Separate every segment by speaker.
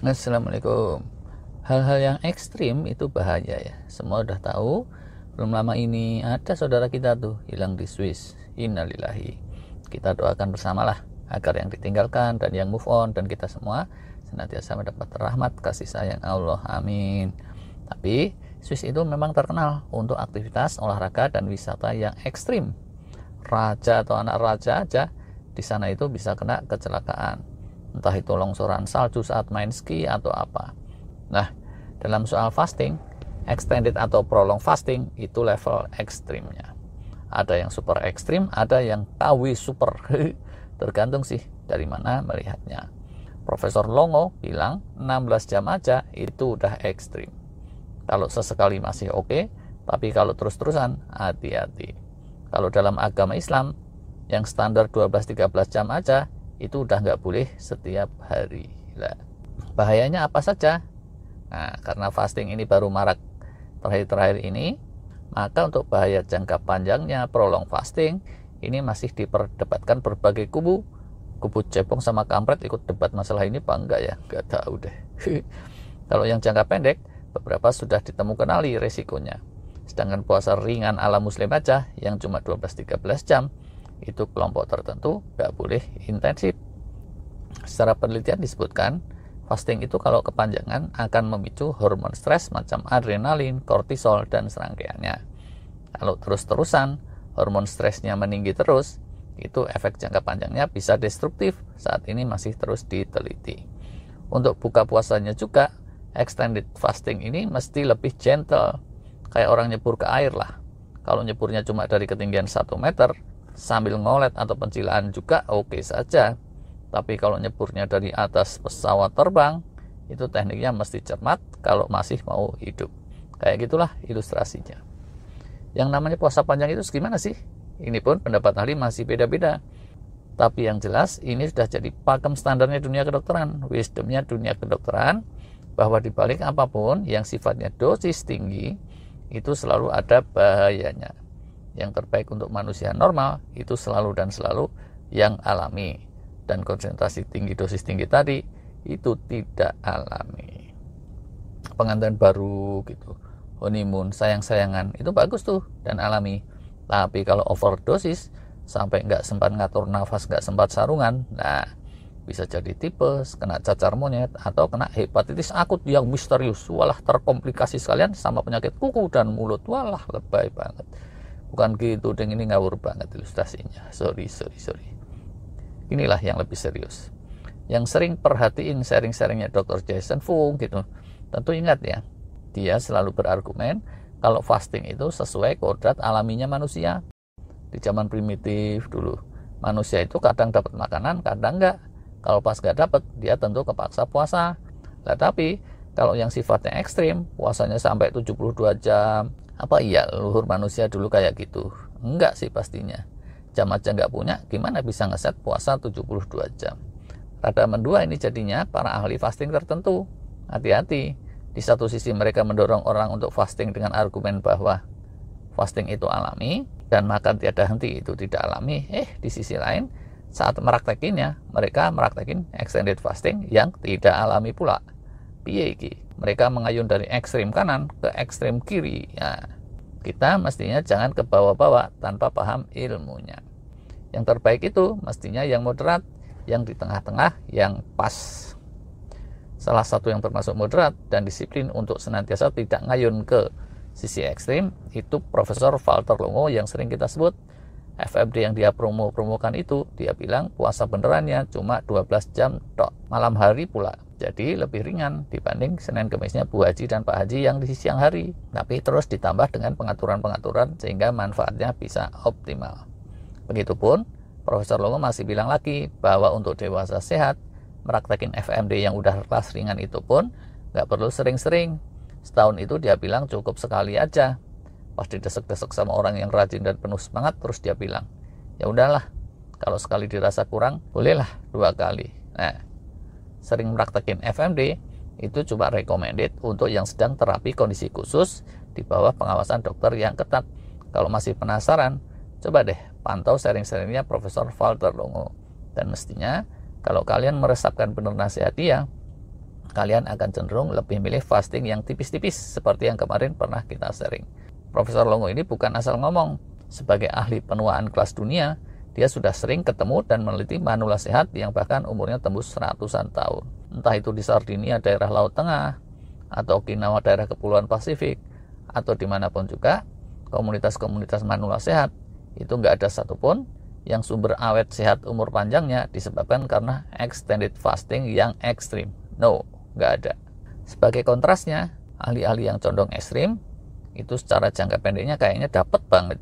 Speaker 1: Assalamualaikum. Hal-hal yang ekstrim itu bahaya ya. Semua udah tahu. Belum lama ini ada saudara kita tuh hilang di Swiss. Innalillahi. Kita doakan bersamalah agar yang ditinggalkan dan yang move on dan kita semua senantiasa mendapat rahmat kasih sayang Allah. Amin. Tapi Swiss itu memang terkenal untuk aktivitas olahraga dan wisata yang ekstrim. Raja atau anak raja aja di sana itu bisa kena kecelakaan. Entah itu longsoran salju saat main ski atau apa. Nah, dalam soal fasting, extended atau prolong fasting itu level ekstrimnya. Ada yang super ekstrim, ada yang KW super. Tergantung sih dari mana melihatnya. Profesor Longo bilang 16 jam aja itu udah ekstrim. Kalau sesekali masih oke, tapi kalau terus-terusan hati-hati. Kalau dalam agama Islam yang standar 12-13 jam aja itu udah nggak boleh setiap hari. Lah, bahayanya apa saja? Nah, karena fasting ini baru marak terakhir-terakhir ini, maka untuk bahaya jangka panjangnya prolong fasting ini masih diperdebatkan berbagai kubu. Kubu cebong sama kampret ikut debat masalah ini apa enggak ya? Nggak tahu deh. Kalau yang jangka pendek, beberapa sudah ditemukan ahli resikonya. Sedangkan puasa ringan ala muslim aja yang cuma 12-13 jam itu kelompok tertentu nggak boleh intensif. Secara penelitian disebutkan fasting itu kalau kepanjangan akan memicu hormon stres macam adrenalin, kortisol, dan serangkaiannya. Kalau terus-terusan hormon stresnya meninggi terus, itu efek jangka panjangnya bisa destruktif. Saat ini masih terus diteliti. Untuk buka puasanya juga extended fasting ini mesti lebih gentle, kayak orang nyebur ke air lah. Kalau nyeburnya cuma dari ketinggian 1 meter sambil ngolet atau pencilaan juga oke saja. Tapi kalau nyeburnya dari atas pesawat terbang, itu tekniknya mesti cermat kalau masih mau hidup. Kayak gitulah ilustrasinya. Yang namanya puasa panjang itu gimana sih? Ini pun pendapat ahli masih beda-beda. Tapi yang jelas ini sudah jadi pakem standarnya dunia kedokteran, wisdomnya dunia kedokteran, bahwa dibalik apapun yang sifatnya dosis tinggi, itu selalu ada bahayanya. Yang terbaik untuk manusia normal itu selalu dan selalu yang alami, dan konsentrasi tinggi dosis tinggi tadi itu tidak alami. Pengantin baru gitu, honeymoon, sayang-sayangan itu bagus tuh dan alami. Tapi kalau overdosis sampai nggak sempat ngatur nafas, nggak sempat sarungan, nah bisa jadi tipes, kena cacar monyet, atau kena hepatitis akut yang misterius, walah terkomplikasi sekalian sama penyakit kuku dan mulut, walah lebay banget. Bukan gitu, deng, ini ngawur banget ilustrasinya. Sorry. Inilah yang lebih serius. Yang sering perhatiin sharing-sharingnya Dr. Jason Fung gitu. Tentu ingat ya, dia selalu berargumen kalau fasting itu sesuai kodrat alaminya manusia. Di zaman primitif dulu, manusia itu kadang dapat makanan, kadang enggak. Kalau pas enggak dapat, dia tentu kepaksa puasa. Nah, tapi kalau yang sifatnya ekstrim, puasanya sampai 72 jam, apa iya leluhur manusia dulu kayak gitu? Enggak sih pastinya. Jam aja nggak punya, gimana bisa ngeset puasa 72 jam? Rada mendua ini jadinya para ahli fasting tertentu. Hati-hati. Di satu sisi mereka mendorong orang untuk fasting dengan argumen bahwa fasting itu alami dan makan tiada henti itu tidak alami. Di sisi lain, saat meraktekinnya, mereka meraktekin extended fasting yang tidak alami pula. Piye iki? Mereka mengayun dari ekstrem kanan ke ekstrem kiri. Ya, kita mestinya jangan ke bawah-bawah tanpa paham ilmunya. Yang terbaik itu mestinya yang moderat, yang di tengah-tengah, yang pas. Salah satu yang termasuk moderat dan disiplin untuk senantiasa tidak ngayun ke sisi ekstrim itu Profesor Walter Longo yang sering kita sebut FMD yang dia promokan itu. Dia bilang puasa benerannya cuma 12 jam tok, malam hari pula. Jadi lebih ringan dibanding Senin Kemisnya Bu Haji dan Pak Haji yang di siang hari. Tapi terus ditambah dengan pengaturan-pengaturan sehingga manfaatnya bisa optimal. Begitupun Profesor Longo masih bilang lagi bahwa untuk dewasa sehat, meraktekin FMD yang udah kelas ringan itu pun nggak perlu sering-sering. Setahun itu dia bilang cukup sekali aja. Pas didesek-desek sama orang yang rajin dan penuh semangat, terus dia bilang, ya udahlah, kalau sekali dirasa kurang, bolehlah 2 kali. Nah, sering meraktekin FMD itu coba recommended untuk yang sedang terapi kondisi khusus di bawah pengawasan dokter yang ketat. Kalau masih penasaran, coba deh pantau sharing-sharingnya Profesor Walter Longo. Dan mestinya kalau kalian meresapkan benar nasihat dia, kalian akan cenderung lebih milih fasting yang tipis-tipis seperti yang kemarin pernah kita sharing. Profesor Longo ini bukan asal ngomong. Sebagai ahli penuaan kelas dunia, dia sudah sering ketemu dan meneliti manula sehat yang bahkan umurnya tembus ratusan tahun. Entah itu di Sardinia daerah Laut Tengah, atau Okinawa daerah Kepulauan Pasifik, atau dimanapun juga, komunitas-komunitas manula sehat itu nggak ada satupun yang sumber awet sehat umur panjangnya disebabkan karena extended fasting yang ekstrim. No, nggak ada. Sebagai kontrasnya, ahli-ahli yang condong ekstrim itu secara jangka pendeknya kayaknya dapat banget.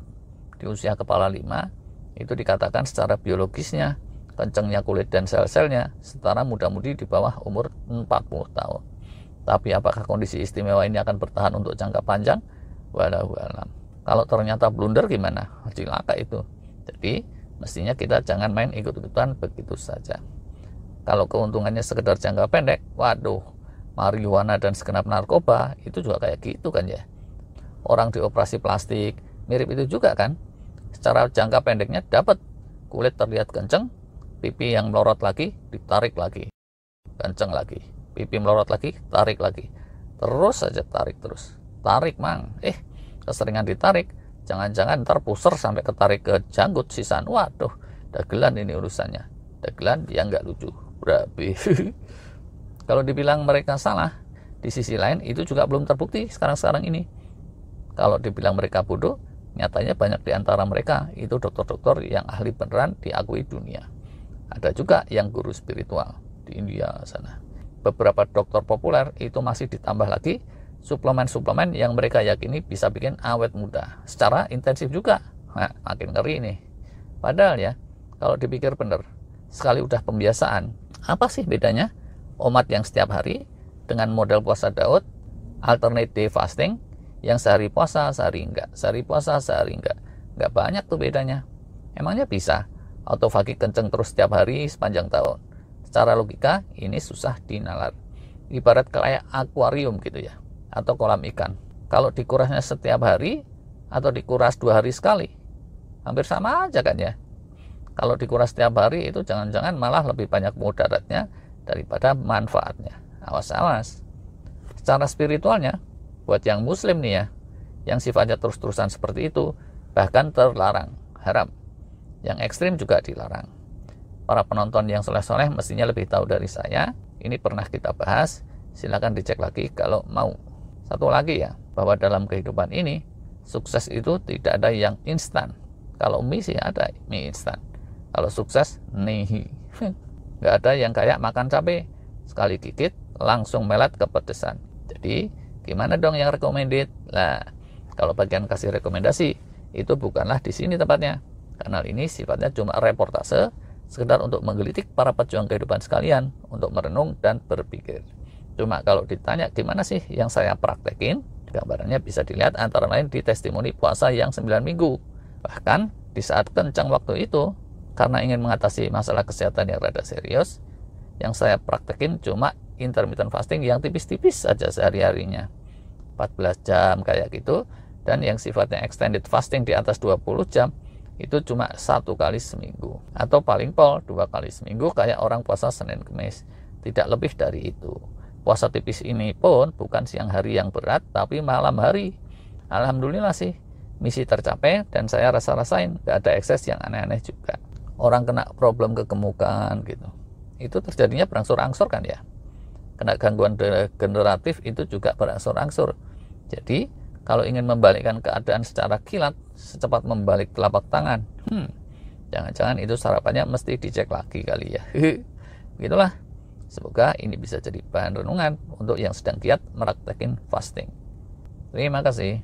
Speaker 1: Di usia kepala 5 itu dikatakan secara biologisnya kencengnya kulit dan sel-selnya setara muda-mudi di bawah umur 40 tahun. Tapi apakah kondisi istimewa ini akan bertahan untuk jangka panjang? Wallahu a'lam. Kalau ternyata blunder gimana? Cilaka itu. Jadi mestinya kita jangan main ikut-ikutan begitu saja. Kalau keuntungannya sekedar jangka pendek, waduh, marijuana dan segenap narkoba itu juga kayak gitu kan ya. Orang dioperasi plastik, mirip itu juga kan. Secara jangka pendeknya dapat kulit terlihat kenceng, pipi yang melorot lagi, ditarik lagi, kenceng lagi, pipi melorot lagi, tarik lagi, terus saja tarik terus, tarik mang, keseringan ditarik, jangan-jangan ntar puser sampai ketarik ke janggut sisaan, waduh, dagelan ini urusannya, dagelan yang nggak lucu, berabi. Kalau dibilang mereka salah, di sisi lain itu juga belum terbukti sekarang-sekarang ini. Kalau dibilang mereka bodoh, nyatanya banyak di antara mereka itu dokter-dokter yang ahli beneran diakui dunia. Ada juga yang guru spiritual di India sana. Beberapa dokter populer itu masih ditambah lagi suplemen-suplemen yang mereka yakini bisa bikin awet muda. Secara intensif juga. Nah, makin ngeri nih. Padahal ya, kalau dipikir bener, sekali udah pembiasaan, apa sih bedanya umat yang setiap hari dengan model puasa Daud, alternate day fasting, yang sehari puasa, sehari enggak, sehari puasa, sehari enggak. Enggak banyak tuh bedanya. Emangnya bisa autofagi kenceng terus setiap hari sepanjang tahun? Secara logika, ini susah dinalar. Ibarat kayak akuarium gitu ya, atau kolam ikan. Kalau dikurasnya setiap hari, atau dikuras 2 hari sekali, hampir sama aja kan ya. Kalau dikuras setiap hari, itu jangan-jangan malah lebih banyak mudaratnya daripada manfaatnya. Awas-awas. Secara spiritualnya, buat yang muslim nih ya, yang sifatnya terus-terusan seperti itu, bahkan terlarang, haram. Yang ekstrim juga dilarang. Para penonton yang soleh-soleh mestinya lebih tahu dari saya. Ini pernah kita bahas, silakan dicek lagi kalau mau. Satu lagi ya, bahwa dalam kehidupan ini, sukses itu tidak ada yang instan. Kalau mie sih ada mie instan. Kalau sukses, nih. Nggak ada yang kayak makan cabai, sekali gigit langsung melet kepedesan. Jadi gimana dong yang recommended? Nah, kalau bagian kasih rekomendasi, itu bukanlah di sini tempatnya. Kanal ini sifatnya cuma reportase, sekedar untuk menggelitik para pejuang kehidupan sekalian, untuk merenung dan berpikir. Cuma kalau ditanya gimana sih yang saya praktekin, gambarannya bisa dilihat antara lain di testimoni puasa yang 9 minggu. Bahkan di saat kencang waktu itu, karena ingin mengatasi masalah kesehatan yang rada serius, yang saya praktekin cuma intermittent fasting yang tipis-tipis saja sehari-harinya, 14 jam kayak gitu. Dan yang sifatnya extended fasting di atas 20 jam itu cuma 1 kali seminggu, atau paling pol 2 kali seminggu kayak orang puasa Senin Kemis, tidak lebih dari itu. Puasa tipis ini pun bukan siang hari yang berat, tapi malam hari. Alhamdulillah sih, misi tercapai dan saya rasa-rasain gak ada ekses yang aneh-aneh juga. Orang kena problem kegemukan gitu, itu terjadinya berangsur-angsur kan ya. Kena gangguan degeneratif itu juga berangsur-angsur. Jadi kalau ingin membalikkan keadaan secara kilat, secepat membalik telapak tangan, jangan-jangan itu sarapannya mesti dicek lagi kali ya. Begitulah. Semoga ini bisa jadi bahan renungan untuk yang sedang giat meraktekin fasting. Terima kasih.